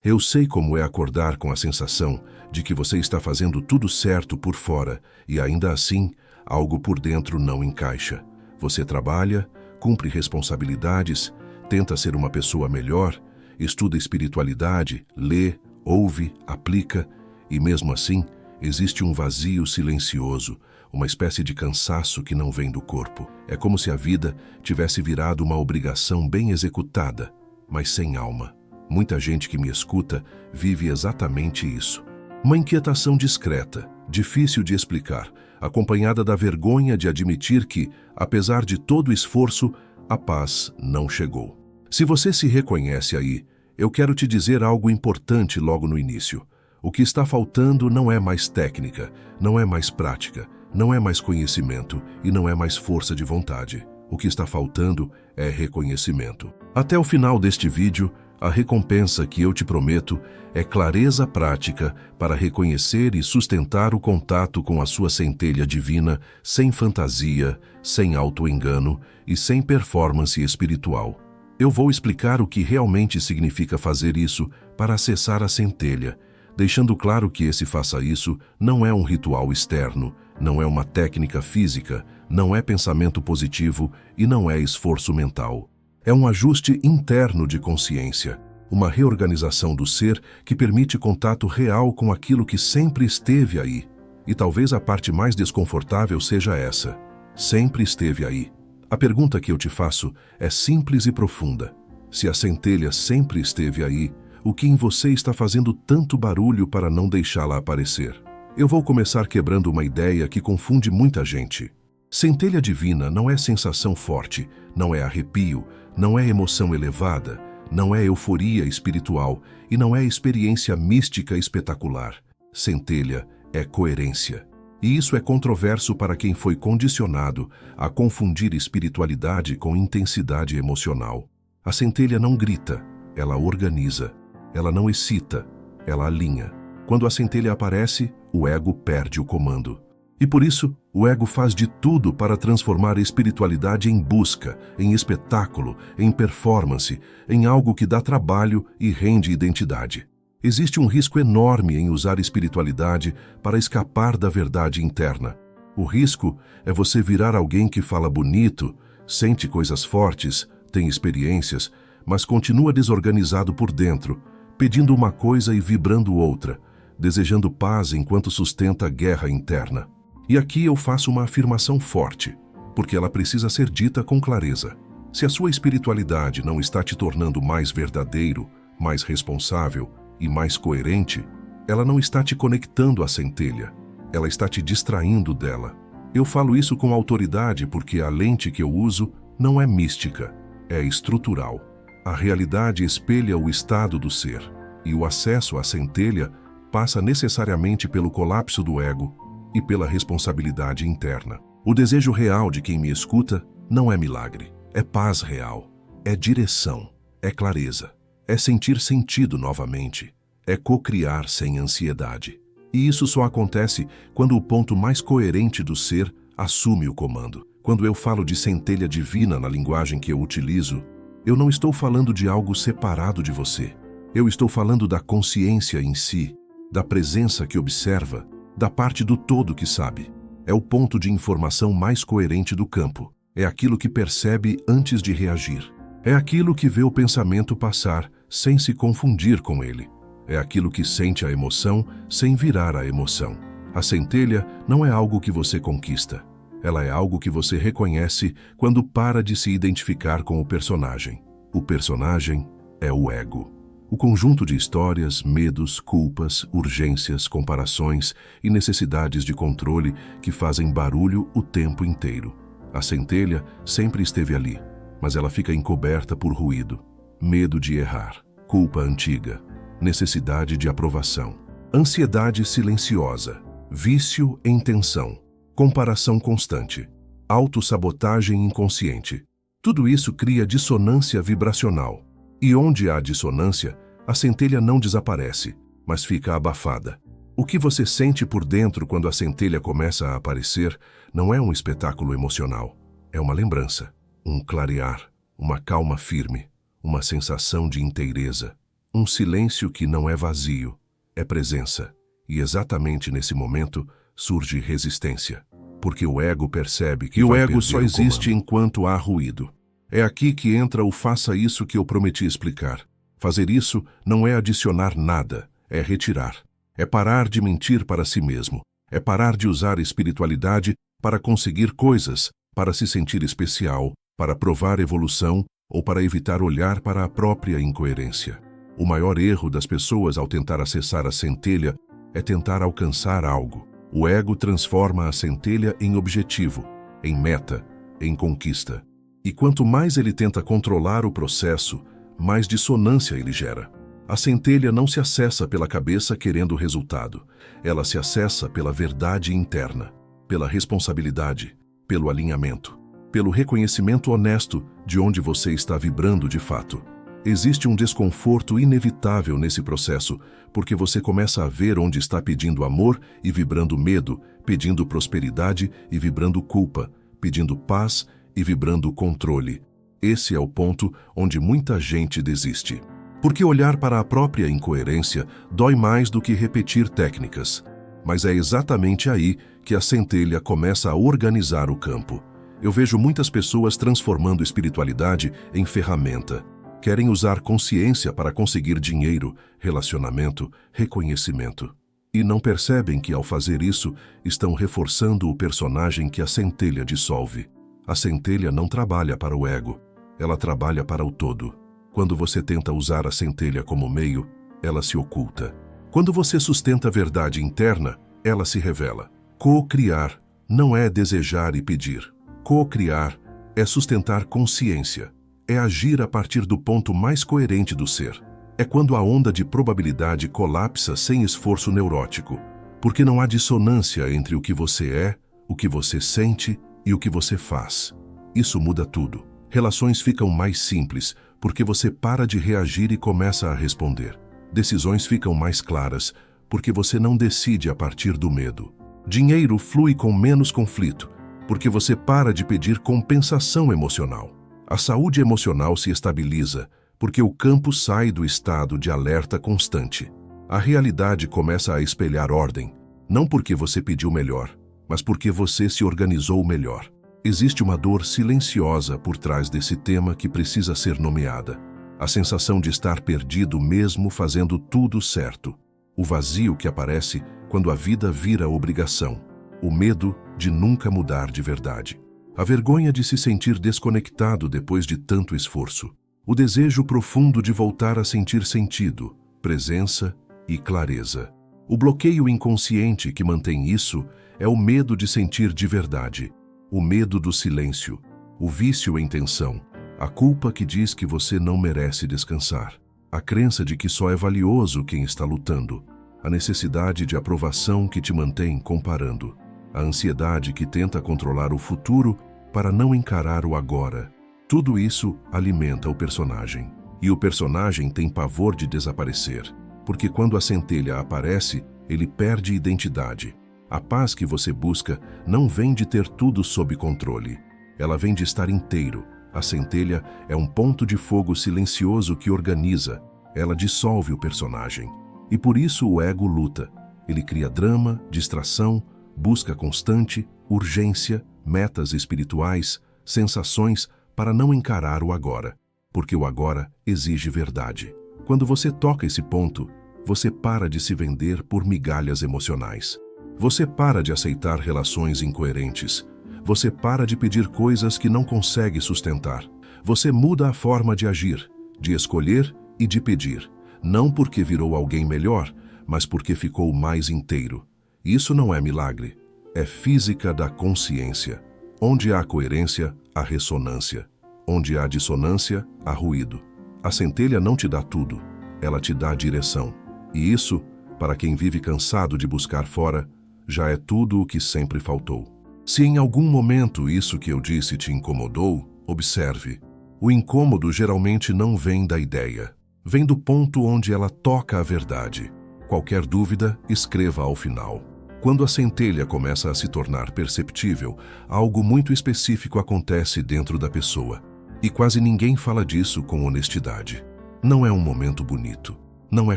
Eu sei como é acordar com a sensação de que você está fazendo tudo certo por fora e ainda assim, algo por dentro não encaixa. Você trabalha, cumpre responsabilidades, tenta ser uma pessoa melhor, estuda espiritualidade, lê, ouve, aplica e mesmo assim, existe um vazio silencioso, uma espécie de cansaço que não vem do corpo. É como se a vida tivesse virado uma obrigação bem executada, mas sem alma. Muita gente que me escuta vive exatamente isso. Uma inquietação discreta, difícil de explicar, acompanhada da vergonha de admitir que, apesar de todo o esforço, a paz não chegou. Se você se reconhece aí, eu quero te dizer algo importante logo no início. O que está faltando não é mais técnica, não é mais prática, não é mais conhecimento e não é mais força de vontade. O que está faltando é reconhecimento. Até o final deste vídeo, a recompensa que eu te prometo é clareza prática para reconhecer e sustentar o contato com a sua centelha divina sem fantasia, sem auto-engano e sem performance espiritual. Eu vou explicar o que realmente significa fazer isso para acessar a centelha, deixando claro que esse faça isso não é um ritual externo, não é uma técnica física, não é pensamento positivo e não é esforço mental. É um ajuste interno de consciência, uma reorganização do ser que permite contato real com aquilo que sempre esteve aí. E talvez a parte mais desconfortável seja essa. Sempre esteve aí. A pergunta que eu te faço é simples e profunda. Se a centelha sempre esteve aí, o que em você está fazendo tanto barulho para não deixá-la aparecer? Eu vou começar quebrando uma ideia que confunde muita gente. Centelha divina não é sensação forte, não é arrepio, não é emoção elevada, não é euforia espiritual e não é experiência mística espetacular. Centelha é coerência. E isso é controverso para quem foi condicionado a confundir espiritualidade com intensidade emocional. A centelha não grita, ela organiza. Ela não excita, ela alinha. Quando a centelha aparece, o ego perde o comando. E por isso, o ego faz de tudo para transformar a espiritualidade em busca, em espetáculo, em performance, em algo que dá trabalho e rende identidade. Existe um risco enorme em usar espiritualidade para escapar da verdade interna. O risco é você virar alguém que fala bonito, sente coisas fortes, tem experiências, mas continua desorganizado por dentro, pedindo uma coisa e vibrando outra, desejando paz enquanto sustenta a guerra interna. E aqui eu faço uma afirmação forte, porque ela precisa ser dita com clareza. Se a sua espiritualidade não está te tornando mais verdadeiro, mais responsável e mais coerente, ela não está te conectando à centelha, ela está te distraindo dela. Eu falo isso com autoridade porque a lente que eu uso não é mística, é estrutural. A realidade espelha o estado do ser, e o acesso à centelha passa necessariamente pelo colapso do ego e pela responsabilidade interna. O desejo real de quem me escuta não é milagre, é paz real, é direção, é clareza, é sentir sentido novamente, é co-criar sem ansiedade. E isso só acontece quando o ponto mais coerente do ser assume o comando. Quando eu falo de centelha divina na linguagem que eu utilizo, eu não estou falando de algo separado de você. Eu estou falando da consciência em si, da presença que observa, da parte do todo que sabe. É o ponto de informação mais coerente do campo. É aquilo que percebe antes de reagir. É aquilo que vê o pensamento passar sem se confundir com ele. É aquilo que sente a emoção sem virar a emoção. A centelha não é algo que você conquista. Ela é algo que você reconhece quando para de se identificar com o personagem. O personagem é o ego. O conjunto de histórias, medos, culpas, urgências, comparações e necessidades de controle que fazem barulho o tempo inteiro. A centelha sempre esteve ali, mas ela fica encoberta por ruído, medo de errar, culpa antiga, necessidade de aprovação, ansiedade silenciosa, vício em tensão, comparação constante, autossabotagem inconsciente. Tudo isso cria dissonância vibracional. E onde há dissonância, a centelha não desaparece, mas fica abafada. O que você sente por dentro quando a centelha começa a aparecer não é um espetáculo emocional. É uma lembrança, um clarear, uma calma firme, uma sensação de inteireza. um silêncio que não é vazio, é presença. E exatamente nesse momento surge resistência, porque o ego percebe que o ego só existe enquanto há ruído. É aqui que entra o faça isso que eu prometi explicar. Fazer isso não é adicionar nada, é retirar. É parar de mentir para si mesmo. É parar de usar a espiritualidade para conseguir coisas, para se sentir especial, para provar evolução ou para evitar olhar para a própria incoerência. O maior erro das pessoas ao tentar acessar a centelha é tentar alcançar algo. O ego transforma a centelha em objetivo, em meta, em conquista. E quanto mais ele tenta controlar o processo, mais dissonância ele gera. A centelha não se acessa pela cabeça querendo o resultado. Ela se acessa pela verdade interna, pela responsabilidade, pelo alinhamento, pelo reconhecimento honesto de onde você está vibrando de fato. Existe um desconforto inevitável nesse processo, porque você começa a ver onde está pedindo amor e vibrando medo, pedindo prosperidade e vibrando culpa, pedindo paz e vibrando controle. Esse é o ponto onde muita gente desiste. Porque olhar para a própria incoerência dói mais do que repetir técnicas. Mas é exatamente aí que a centelha começa a organizar o campo. Eu vejo muitas pessoas transformando espiritualidade em ferramenta. Querem usar consciência para conseguir dinheiro, relacionamento, reconhecimento. E não percebem que, ao fazer isso, estão reforçando o personagem que a centelha dissolve. A centelha não trabalha para o ego, ela trabalha para o todo. Quando você tenta usar a centelha como meio, ela se oculta. Quando você sustenta a verdade interna, ela se revela. Co-criar não é desejar e pedir. Co-criar é sustentar consciência. É agir a partir do ponto mais coerente do ser. É quando a onda de probabilidade colapsa sem esforço neurótico, porque não há dissonância entre o que você é, o que você sente e o que você faz. Isso muda tudo. Relações ficam mais simples, porque você para de reagir e começa a responder. Decisões ficam mais claras, porque você não decide a partir do medo. Dinheiro flui com menos conflito, porque você para de pedir compensação emocional. A saúde emocional se estabiliza, porque o campo sai do estado de alerta constante. A realidade começa a espelhar ordem, não porque você pediu melhor, mas porque você se organizou melhor. Existe uma dor silenciosa por trás desse tema que precisa ser nomeada. A sensação de estar perdido mesmo fazendo tudo certo. O vazio que aparece quando a vida vira obrigação. O medo de nunca mudar de verdade. A vergonha de se sentir desconectado depois de tanto esforço. O desejo profundo de voltar a sentir sentido, presença e clareza. O bloqueio inconsciente que mantém isso é o medo de sentir de verdade. O medo do silêncio, o vício em tensão, a culpa que diz que você não merece descansar, a crença de que só é valioso quem está lutando, a necessidade de aprovação que te mantém comparando, a ansiedade que tenta controlar o futuro para não encarar o agora. Tudo isso alimenta o personagem. E o personagem tem pavor de desaparecer, porque quando a centelha aparece, ele perde identidade. A paz que você busca não vem de ter tudo sob controle. Ela vem de estar inteiro. A centelha é um ponto de fogo silencioso que organiza. Ela dissolve o personagem. E por isso o ego luta. Ele cria drama, distração, busca constante, urgência, metas espirituais, sensações para não encarar o agora. Porque o agora exige verdade. Quando você toca esse ponto, você para de se vender por migalhas emocionais. Você para de aceitar relações incoerentes. Você para de pedir coisas que não consegue sustentar. Você muda a forma de agir, de escolher e de pedir. Não porque virou alguém melhor, mas porque ficou mais inteiro. Isso não é milagre. É física da consciência. Onde há coerência, há ressonância. Onde há dissonância, há ruído. A centelha não te dá tudo. Ela te dá direção. E isso, para quem vive cansado de buscar fora, já é tudo o que sempre faltou. Se em algum momento isso que eu disse te incomodou, observe. O incômodo geralmente não vem da ideia. Vem do ponto onde ela toca a verdade. Qualquer dúvida, escreva ao final. Quando a centelha começa a se tornar perceptível, algo muito específico acontece dentro da pessoa. E quase ninguém fala disso com honestidade. Não é um momento bonito. Não é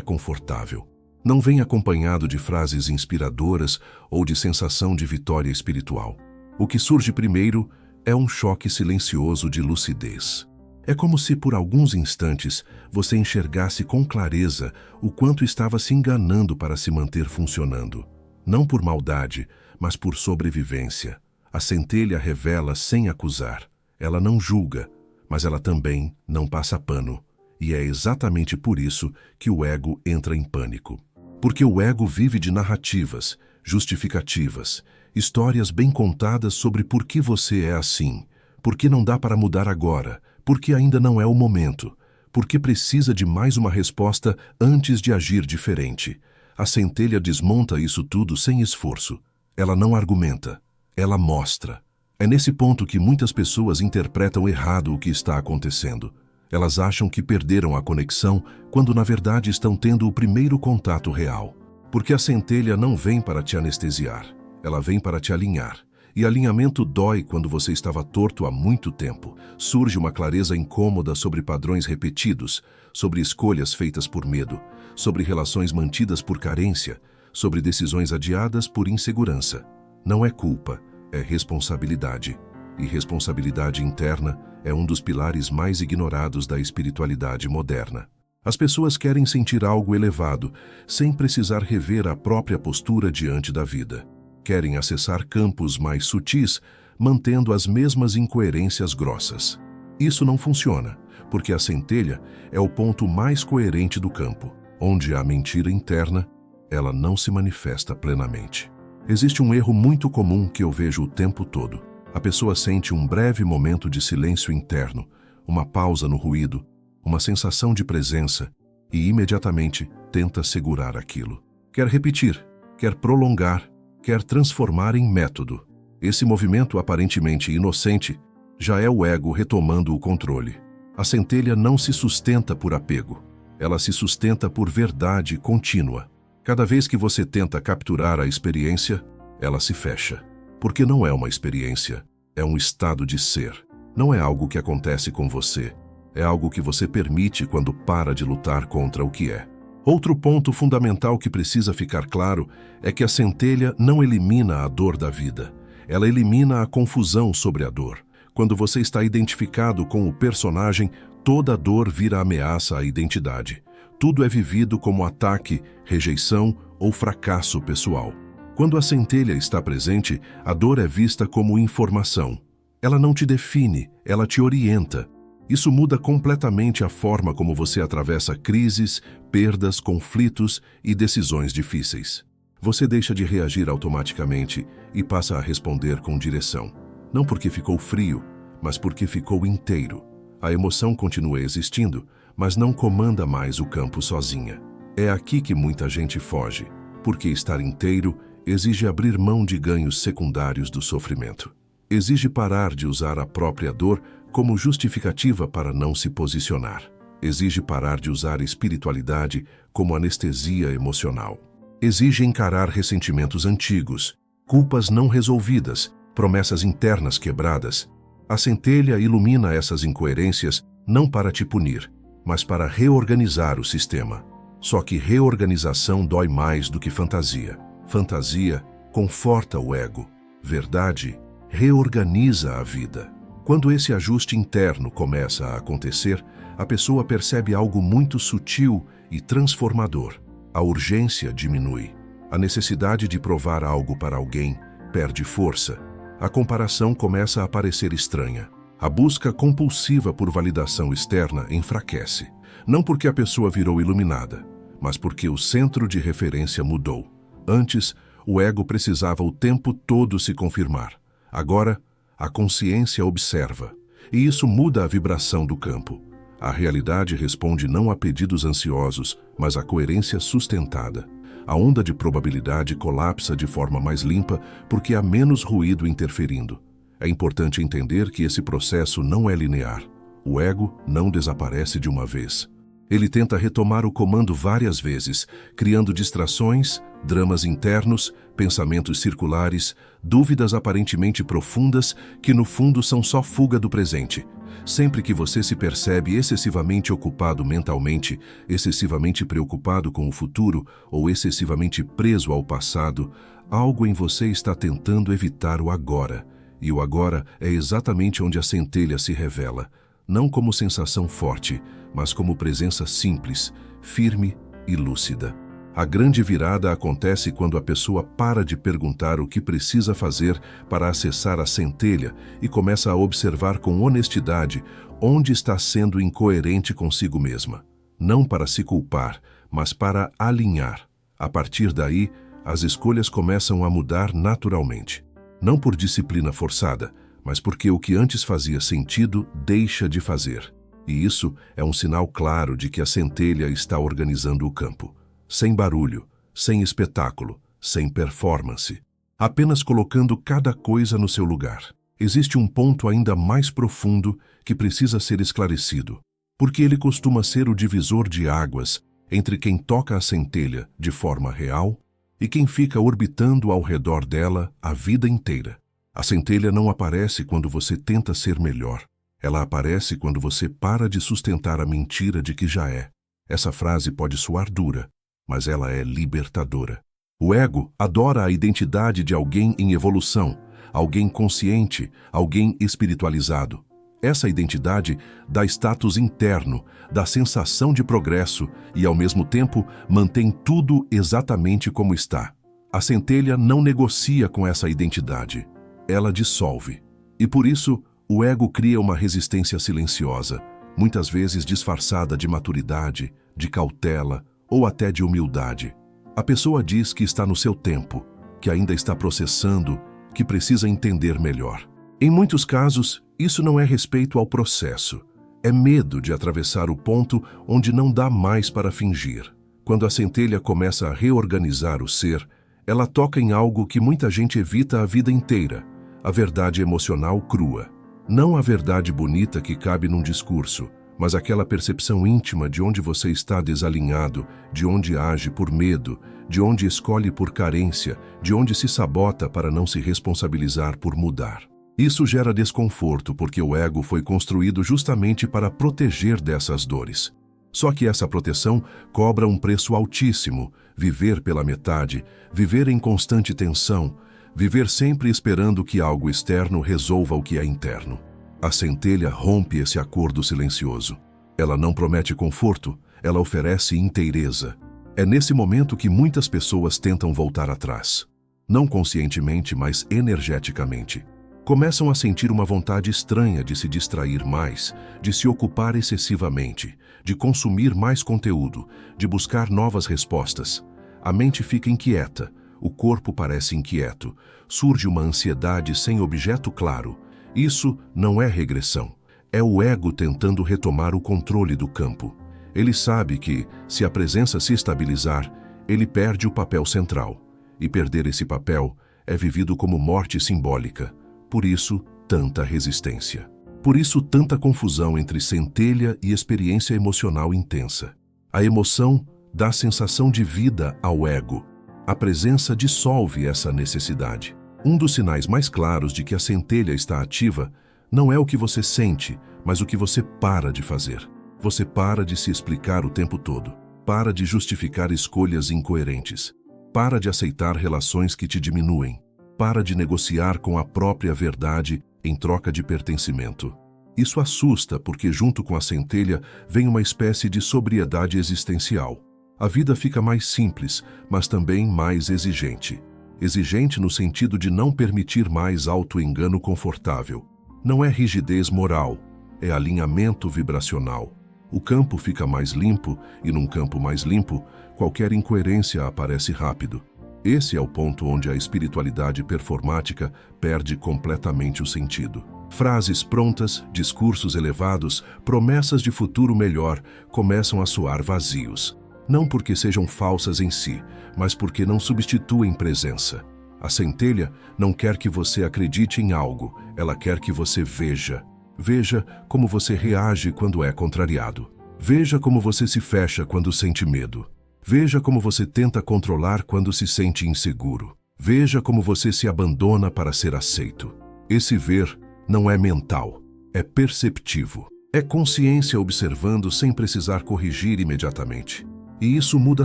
confortável. Não vem acompanhado de frases inspiradoras ou de sensação de vitória espiritual. O que surge primeiro é um choque silencioso de lucidez. É como se por alguns instantes você enxergasse com clareza o quanto estava se enganando para se manter funcionando. Não por maldade, mas por sobrevivência. A centelha revela sem acusar. Ela não julga, mas ela também não passa pano. E é exatamente por isso que o ego entra em pânico. Porque o ego vive de narrativas, justificativas, histórias bem contadas sobre por que você é assim, por que não dá para mudar agora, porque ainda não é o momento, porque precisa de mais uma resposta antes de agir diferente. A centelha desmonta isso tudo sem esforço. Ela não argumenta, ela mostra. É nesse ponto que muitas pessoas interpretam errado o que está acontecendo. Elas acham que perderam a conexão quando na verdade estão tendo o primeiro contato real. Porque a centelha não vem para te anestesiar, ela vem para te alinhar. E alinhamento dói quando você estava torto há muito tempo. Surge uma clareza incômoda sobre padrões repetidos, sobre escolhas feitas por medo, sobre relações mantidas por carência, sobre decisões adiadas por insegurança. Não é culpa, é responsabilidade. E responsabilidade interna é um dos pilares mais ignorados da espiritualidade moderna. As pessoas querem sentir algo elevado, sem precisar rever a própria postura diante da vida. Querem acessar campos mais sutis, mantendo as mesmas incoerências grossas. Isso não funciona, porque a centelha é o ponto mais coerente do campo, onde há mentira interna, ela não se manifesta plenamente. Existe um erro muito comum que eu vejo o tempo todo. A pessoa sente um breve momento de silêncio interno, uma pausa no ruído, uma sensação de presença, e imediatamente tenta segurar aquilo. Quer repetir, quer prolongar, quer transformar em método. Esse movimento aparentemente inocente já é o ego retomando o controle. A centelha não se sustenta por apego. Ela se sustenta por verdade contínua. Cada vez que você tenta capturar a experiência, ela se fecha. Porque não é uma experiência, é um estado de ser. Não é algo que acontece com você. É algo que você permite quando para de lutar contra o que é. Outro ponto fundamental que precisa ficar claro é que a centelha não elimina a dor da vida. Ela elimina a confusão sobre a dor. Quando você está identificado com o personagem, toda dor vira ameaça à identidade. Tudo é vivido como ataque, rejeição ou fracasso pessoal. Quando a centelha está presente, a dor é vista como informação. Ela não te define, ela te orienta. Isso muda completamente a forma como você atravessa crises, perdas, conflitos e decisões difíceis. Você deixa de reagir automaticamente e passa a responder com direção. Não porque ficou frio, mas porque ficou inteiro. A emoção continua existindo, mas não comanda mais o campo sozinha. É aqui que muita gente foge, porque estar inteiro exige abrir mão de ganhos secundários do sofrimento. Exige parar de usar a própria dor como justificativa para não se posicionar. Exige parar de usar a espiritualidade como anestesia emocional. Exige encarar ressentimentos antigos, culpas não resolvidas, promessas internas quebradas. A centelha ilumina essas incoerências não para te punir, mas para reorganizar o sistema. Só que reorganização dói mais do que fantasia. Fantasia conforta o ego. Verdade reorganiza a vida. Quando esse ajuste interno começa a acontecer, a pessoa percebe algo muito sutil e transformador. A urgência diminui. A necessidade de provar algo para alguém perde força. A comparação começa a parecer estranha. A busca compulsiva por validação externa enfraquece. Não porque a pessoa virou iluminada, mas porque o centro de referência mudou. Antes, o ego precisava o tempo todo se confirmar. Agora, a consciência observa, e isso muda a vibração do campo. A realidade responde não a pedidos ansiosos, mas a coerência sustentada. A onda de probabilidade colapsa de forma mais limpa porque há menos ruído interferindo. É importante entender que esse processo não é linear. O ego não desaparece de uma vez. Ele tenta retomar o comando várias vezes, criando distrações, dramas internos, pensamentos circulares, dúvidas aparentemente profundas que no fundo são só fuga do presente. Sempre que você se percebe excessivamente ocupado mentalmente, excessivamente preocupado com o futuro ou excessivamente preso ao passado, algo em você está tentando evitar o agora. E o agora é exatamente onde a centelha se revela, não como sensação forte, mas como presença simples, firme e lúcida. A grande virada acontece quando a pessoa para de perguntar o que precisa fazer para acessar a centelha e começa a observar com honestidade onde está sendo incoerente consigo mesma. Não para se culpar, mas para alinhar. A partir daí, as escolhas começam a mudar naturalmente. Não por disciplina forçada, mas porque o que antes fazia sentido deixa de fazer. E isso é um sinal claro de que a centelha está organizando o campo. Sem barulho, sem espetáculo, sem performance. Apenas colocando cada coisa no seu lugar. Existe um ponto ainda mais profundo que precisa ser esclarecido, porque ele costuma ser o divisor de águas entre quem toca a centelha de forma real e quem fica orbitando ao redor dela a vida inteira. A centelha não aparece quando você tenta ser melhor. Ela aparece quando você para de sustentar a mentira de que já é. Essa frase pode soar dura, mas ela é libertadora. O ego adora a identidade de alguém em evolução, alguém consciente, alguém espiritualizado. Essa identidade dá status interno, dá sensação de progresso e, ao mesmo tempo, mantém tudo exatamente como está. A centelha não negocia com essa identidade. Ela dissolve. E por isso, o ego cria uma resistência silenciosa, muitas vezes disfarçada de maturidade, de cautela, ou até de humildade. A pessoa diz que está no seu tempo, que ainda está processando, que precisa entender melhor. Em muitos casos, isso não é respeito ao processo. É medo de atravessar o ponto onde não dá mais para fingir. Quando a centelha começa a reorganizar o ser, ela toca em algo que muita gente evita a vida inteira, a verdade emocional crua. Não a verdade bonita que cabe num discurso, mas aquela percepção íntima de onde você está desalinhado, de onde age por medo, de onde escolhe por carência, de onde se sabota para não se responsabilizar por mudar. Isso gera desconforto porque o ego foi construído justamente para proteger dessas dores. Só que essa proteção cobra um preço altíssimo: viver pela metade, viver em constante tensão, viver sempre esperando que algo externo resolva o que é interno. A centelha rompe esse acordo silencioso. Ela não promete conforto, ela oferece inteireza. É nesse momento que muitas pessoas tentam voltar atrás. Não conscientemente, mas energeticamente. Começam a sentir uma vontade estranha de se distrair mais, de se ocupar excessivamente, de consumir mais conteúdo, de buscar novas respostas. A mente fica inquieta, o corpo parece inquieto, surge uma ansiedade sem objeto claro. Isso não é regressão, é o ego tentando retomar o controle do campo. Ele sabe que, se a presença se estabilizar, ele perde o papel central. E perder esse papel é vivido como morte simbólica. Por isso, tanta resistência. Por isso, tanta confusão entre centelha e experiência emocional intensa. A emoção dá sensação de vida ao ego. A presença dissolve essa necessidade. Um dos sinais mais claros de que a centelha está ativa não é o que você sente, mas o que você para de fazer. Você para de se explicar o tempo todo. Para de justificar escolhas incoerentes. Para de aceitar relações que te diminuem. Para de negociar com a própria verdade em troca de pertencimento. Isso assusta porque junto com a centelha vem uma espécie de sobriedade existencial. A vida fica mais simples, mas também mais exigente. Exigente no sentido de não permitir mais auto-engano confortável. Não é rigidez moral, é alinhamento vibracional. O campo fica mais limpo e num campo mais limpo, qualquer incoerência aparece rápido. Esse é o ponto onde a espiritualidade performática perde completamente o sentido. Frases prontas, discursos elevados, promessas de futuro melhor começam a soar vazios. Não porque sejam falsas em si, mas porque não substituem presença. A centelha não quer que você acredite em algo, ela quer que você veja. Veja como você reage quando é contrariado. Veja como você se fecha quando sente medo. Veja como você tenta controlar quando se sente inseguro. Veja como você se abandona para ser aceito. Esse ver não é mental, é perceptivo. É consciência observando sem precisar corrigir imediatamente. E isso muda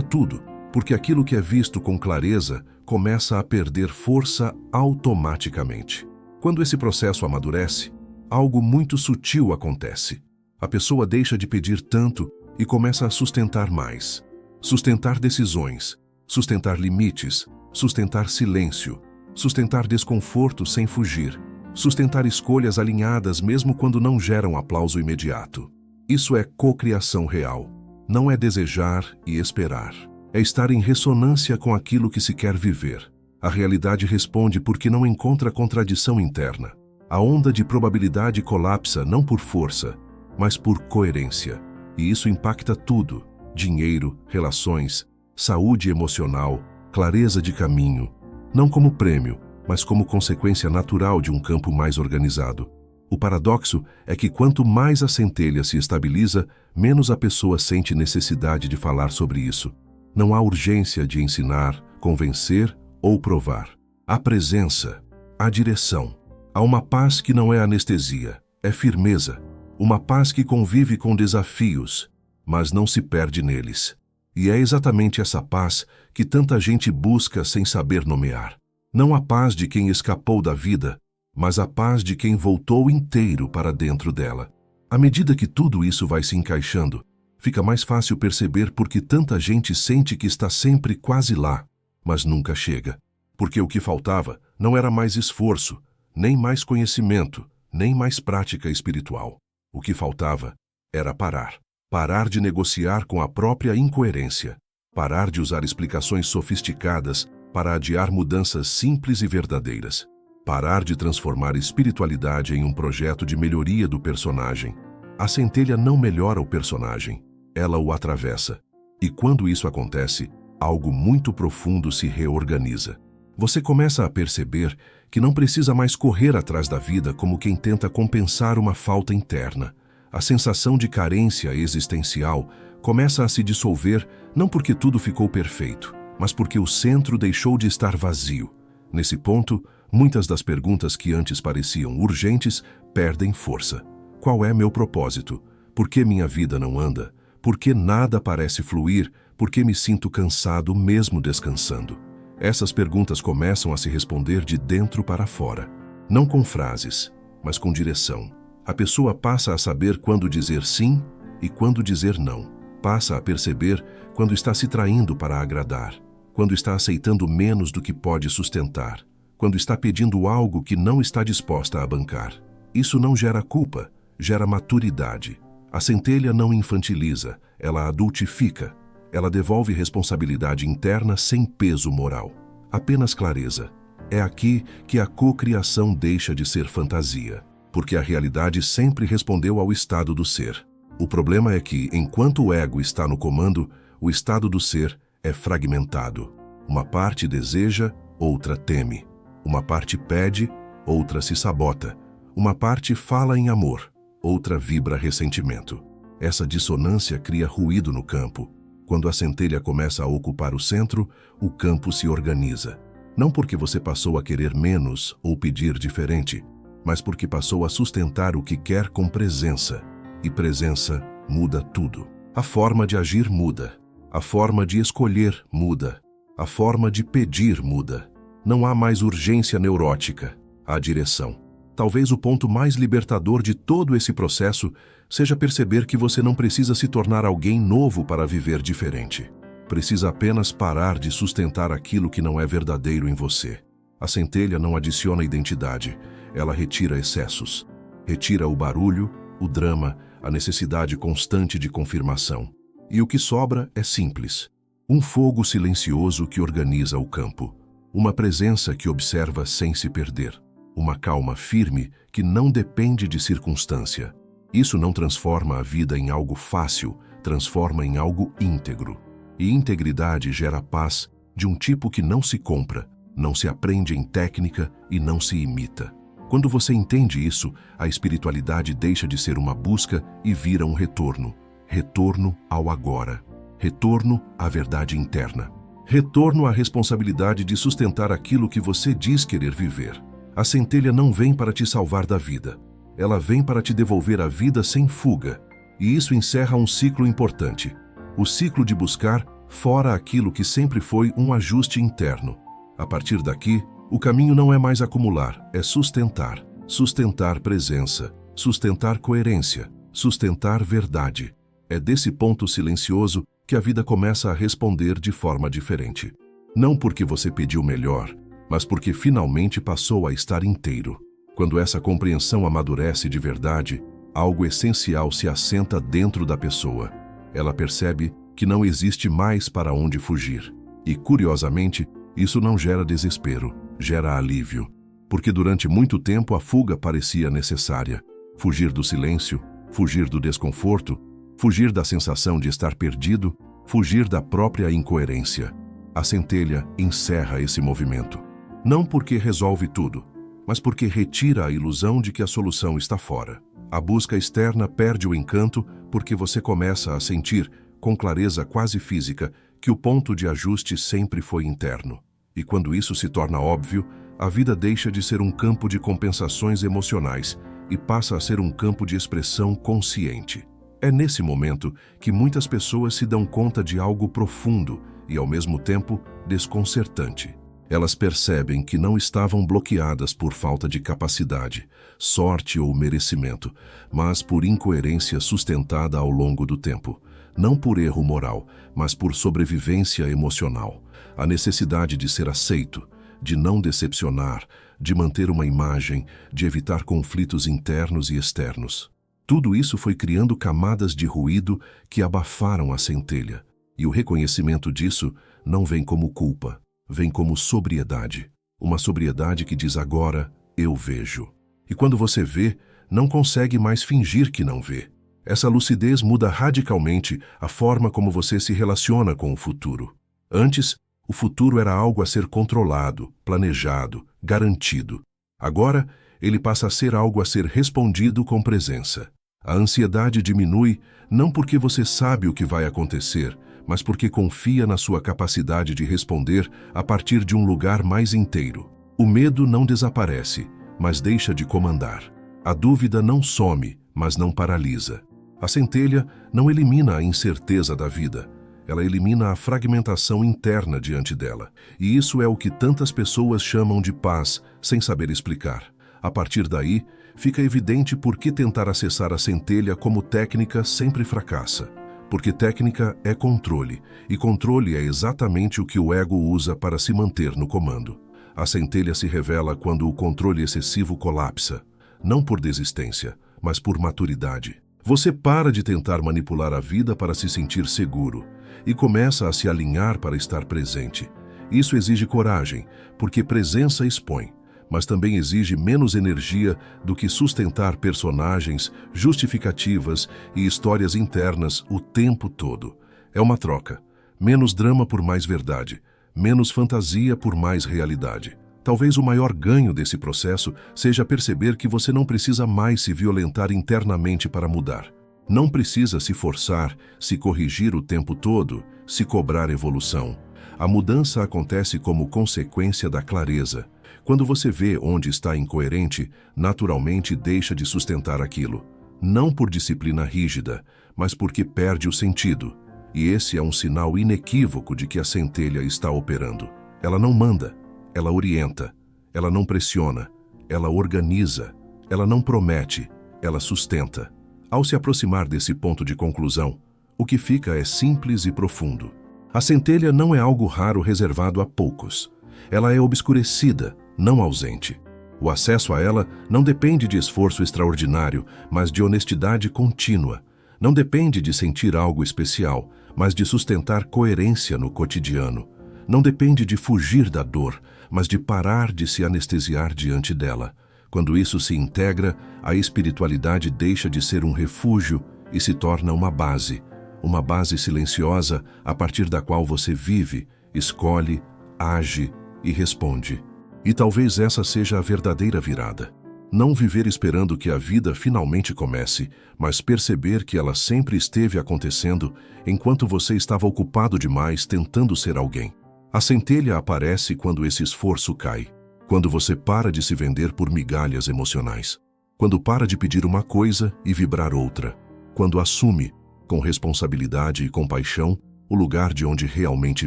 tudo, porque aquilo que é visto com clareza começa a perder força automaticamente. Quando esse processo amadurece, algo muito sutil acontece. A pessoa deixa de pedir tanto e começa a sustentar mais. Sustentar decisões, sustentar limites, sustentar silêncio, sustentar desconforto sem fugir, sustentar escolhas alinhadas mesmo quando não geram aplauso imediato. Isso é cocriação real. Não é desejar e esperar. É estar em ressonância com aquilo que se quer viver. A realidade responde porque não encontra contradição interna. A onda de probabilidade colapsa não por força, mas por coerência. E isso impacta tudo: dinheiro, relações, saúde emocional, clareza de caminho. Não como prêmio, mas como consequência natural de um campo mais organizado. O paradoxo é que quanto mais a centelha se estabiliza, menos a pessoa sente necessidade de falar sobre isso. Não há urgência de ensinar, convencer ou provar. Há presença, há direção. Há uma paz que não é anestesia, é firmeza. Uma paz que convive com desafios, mas não se perde neles. E é exatamente essa paz que tanta gente busca sem saber nomear. Não a paz de quem escapou da vida, mas a paz de quem voltou inteiro para dentro dela. À medida que tudo isso vai se encaixando, fica mais fácil perceber por que tanta gente sente que está sempre quase lá, mas nunca chega. Porque o que faltava não era mais esforço, nem mais conhecimento, nem mais prática espiritual. O que faltava era parar. Parar de negociar com a própria incoerência. Parar de usar explicações sofisticadas para adiar mudanças simples e verdadeiras. Parar de transformar espiritualidade em um projeto de melhoria do personagem. A centelha não melhora o personagem, ela o atravessa. E quando isso acontece, algo muito profundo se reorganiza. Você começa a perceber que não precisa mais correr atrás da vida como quem tenta compensar uma falta interna. A sensação de carência existencial começa a se dissolver não porque tudo ficou perfeito, mas porque o centro deixou de estar vazio. Nesse ponto, muitas das perguntas que antes pareciam urgentes perdem força. Qual é meu propósito? Por que minha vida não anda? Por que nada parece fluir? Por que me sinto cansado mesmo descansando? Essas perguntas começam a se responder de dentro para fora. Não com frases, mas com direção. A pessoa passa a saber quando dizer sim e quando dizer não. Passa a perceber quando está se traindo para agradar, quando está aceitando menos do que pode sustentar, quando está pedindo algo que não está disposta a bancar. Isso não gera culpa, gera maturidade. A centelha não infantiliza, ela adultifica. Ela devolve responsabilidade interna sem peso moral. Apenas clareza. É aqui que a cocriação deixa de ser fantasia, porque a realidade sempre respondeu ao estado do ser. O problema é que, enquanto o ego está no comando, o estado do ser é fragmentado. Uma parte deseja, outra teme. Uma parte pede, outra se sabota. Uma parte fala em amor, outra vibra ressentimento. Essa dissonância cria ruído no campo. Quando a centelha começa a ocupar o centro, o campo se organiza. Não porque você passou a querer menos ou pedir diferente, mas porque passou a sustentar o que quer com presença. E presença muda tudo. A forma de agir muda. A forma de escolher muda. A forma de pedir muda. Não há mais urgência neurótica. Há direção. Talvez o ponto mais libertador de todo esse processo seja perceber que você não precisa se tornar alguém novo para viver diferente. Precisa apenas parar de sustentar aquilo que não é verdadeiro em você. A centelha não adiciona identidade, ela retira excessos. Retira o barulho, o drama, a necessidade constante de confirmação. E o que sobra é simples. Um fogo silencioso que organiza o campo. Uma presença que observa sem se perder. Uma calma firme que não depende de circunstância. Isso não transforma a vida em algo fácil, transforma em algo íntegro. E integridade gera paz de um tipo que não se compra, não se aprende em técnica e não se imita. Quando você entende isso, a espiritualidade deixa de ser uma busca e vira um retorno. Retorno ao agora. Retorno à verdade interna. Retorno à responsabilidade de sustentar aquilo que você diz querer viver. A centelha não vem para te salvar da vida. Ela vem para te devolver a vida sem fuga. E isso encerra um ciclo importante. O ciclo de buscar fora aquilo que sempre foi um ajuste interno. A partir daqui, o caminho não é mais acumular, é sustentar. Sustentar presença, sustentar coerência, sustentar verdade. É desse ponto silencioso que a vida começa a responder de forma diferente. Não porque você pediu melhor, mas porque finalmente passou a estar inteiro. Quando essa compreensão amadurece de verdade, algo essencial se assenta dentro da pessoa. Ela percebe que não existe mais para onde fugir. E, curiosamente, isso não gera desespero, gera alívio. Porque durante muito tempo a fuga parecia necessária. Fugir do silêncio, fugir do desconforto, fugir da sensação de estar perdido, fugir da própria incoerência. A centelha encerra esse movimento. Não porque resolve tudo, mas porque retira a ilusão de que a solução está fora. A busca externa perde o encanto porque você começa a sentir, com clareza quase física, que o ponto de ajuste sempre foi interno. E quando isso se torna óbvio, a vida deixa de ser um campo de compensações emocionais e passa a ser um campo de expressão consciente. É nesse momento que muitas pessoas se dão conta de algo profundo e, ao mesmo tempo, desconcertante. Elas percebem que não estavam bloqueadas por falta de capacidade, sorte ou merecimento, mas por incoerência sustentada ao longo do tempo. Não por erro moral, mas por sobrevivência emocional. A necessidade de ser aceito, de não decepcionar, de manter uma imagem, de evitar conflitos internos e externos. Tudo isso foi criando camadas de ruído que abafaram a centelha. E o reconhecimento disso não vem como culpa, vem como sobriedade. Uma sobriedade que diz agora, eu vejo. E quando você vê, não consegue mais fingir que não vê. Essa lucidez muda radicalmente a forma como você se relaciona com o futuro. Antes, o futuro era algo a ser controlado, planejado, garantido. Agora, ele passa a ser algo a ser respondido com presença. A ansiedade diminui não porque você sabe o que vai acontecer, mas porque confia na sua capacidade de responder a partir de um lugar mais inteiro. O medo não desaparece, mas deixa de comandar. A dúvida não some, mas não paralisa. A centelha não elimina a incerteza da vida, ela elimina a fragmentação interna diante dela. E isso é o que tantas pessoas chamam de paz, sem saber explicar. A partir daí, fica evidente por que tentar acessar a centelha como técnica sempre fracassa. Porque técnica é controle, e controle é exatamente o que o ego usa para se manter no comando. A centelha se revela quando o controle excessivo colapsa, não por desistência, mas por maturidade. Você para de tentar manipular a vida para se sentir seguro e começa a se alinhar para estar presente. Isso exige coragem, porque presença expõe, mas também exige menos energia do que sustentar personagens, justificativas e histórias internas o tempo todo. É uma troca. Menos drama por mais verdade, menos fantasia por mais realidade. Talvez o maior ganho desse processo seja perceber que você não precisa mais se violentar internamente para mudar. Não precisa se forçar, se corrigir o tempo todo, se cobrar evolução. A mudança acontece como consequência da clareza. Quando você vê onde está incoerente, naturalmente deixa de sustentar aquilo. Não por disciplina rígida, mas porque perde o sentido. E esse é um sinal inequívoco de que a centelha está operando. Ela não manda. Ela orienta, ela não pressiona, ela organiza, ela não promete, ela sustenta. Ao se aproximar desse ponto de conclusão, o que fica é simples e profundo. A centelha não é algo raro reservado a poucos. Ela é obscurecida, não ausente. O acesso a ela não depende de esforço extraordinário, mas de honestidade contínua. Não depende de sentir algo especial, mas de sustentar coerência no cotidiano. Não depende de fugir da dor, mas de parar de se anestesiar diante dela. Quando isso se integra, a espiritualidade deixa de ser um refúgio e se torna uma base silenciosa a partir da qual você vive, escolhe, age e responde. E talvez essa seja a verdadeira virada. Não viver esperando que a vida finalmente comece, mas perceber que ela sempre esteve acontecendo enquanto você estava ocupado demais tentando ser alguém. A centelha aparece quando esse esforço cai, quando você para de se vender por migalhas emocionais. Quando para de pedir uma coisa e vibrar outra. Quando assume, com responsabilidade e compaixão, o lugar de onde realmente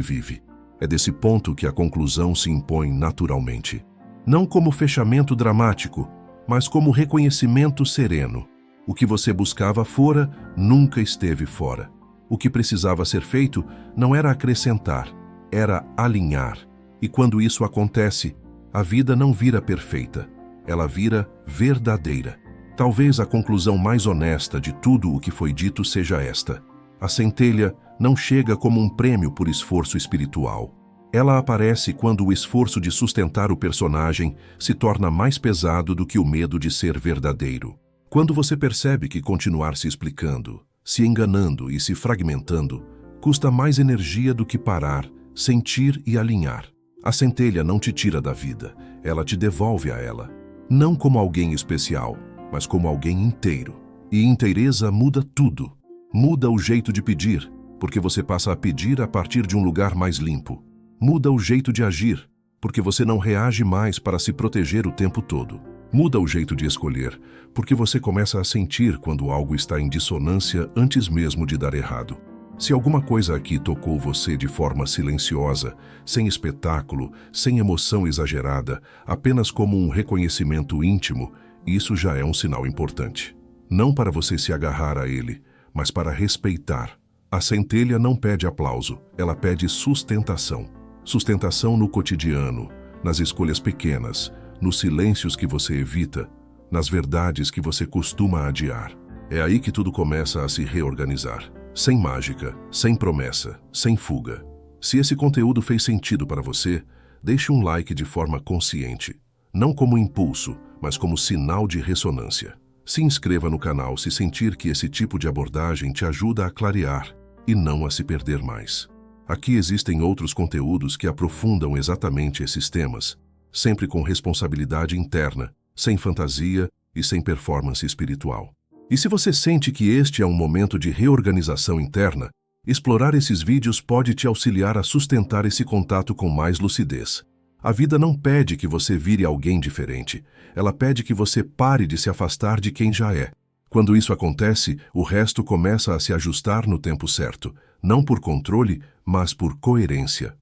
vive. É desse ponto que a conclusão se impõe naturalmente. Não como fechamento dramático, mas como reconhecimento sereno. O que você buscava fora, nunca esteve fora. O que precisava ser feito não era acrescentar, era alinhar. E quando isso acontece, a vida não vira perfeita, ela vira verdadeira. Talvez a conclusão mais honesta de tudo o que foi dito seja esta: a centelha não chega como um prêmio por esforço espiritual. Ela aparece quando o esforço de sustentar o personagem se torna mais pesado do que o medo de ser verdadeiro. Quando você percebe que continuar se explicando, se enganando e se fragmentando custa mais energia do que parar, sentir e alinhar. A centelha não te tira da vida, ela te devolve a ela. Não como alguém especial, mas como alguém inteiro. E inteireza muda tudo. Muda o jeito de pedir, porque você passa a pedir a partir de um lugar mais limpo. Muda o jeito de agir, porque você não reage mais para se proteger o tempo todo. Muda o jeito de escolher, porque você começa a sentir quando algo está em dissonância antes mesmo de dar errado. Se alguma coisa aqui tocou você de forma silenciosa, sem espetáculo, sem emoção exagerada, apenas como um reconhecimento íntimo, isso já é um sinal importante. Não para você se agarrar a ele, mas para respeitar. A centelha não pede aplauso, ela pede sustentação. Sustentação no cotidiano, nas escolhas pequenas, nos silêncios que você evita, nas verdades que você costuma adiar. É aí que tudo começa a se reorganizar. Sem mágica, sem promessa, sem fuga. Se esse conteúdo fez sentido para você, deixe um like de forma consciente. Não como impulso, mas como sinal de ressonância. Se inscreva no canal se sentir que esse tipo de abordagem te ajuda a clarear e não a se perder mais. Aqui existem outros conteúdos que aprofundam exatamente esses temas, sempre com responsabilidade interna, sem fantasia e sem performance espiritual. E se você sente que este é um momento de reorganização interna, explorar esses vídeos pode te auxiliar a sustentar esse contato com mais lucidez. A vida não pede que você vire alguém diferente, ela pede que você pare de se afastar de quem já é. Quando isso acontece, o resto começa a se ajustar no tempo certo, não por controle, mas por coerência.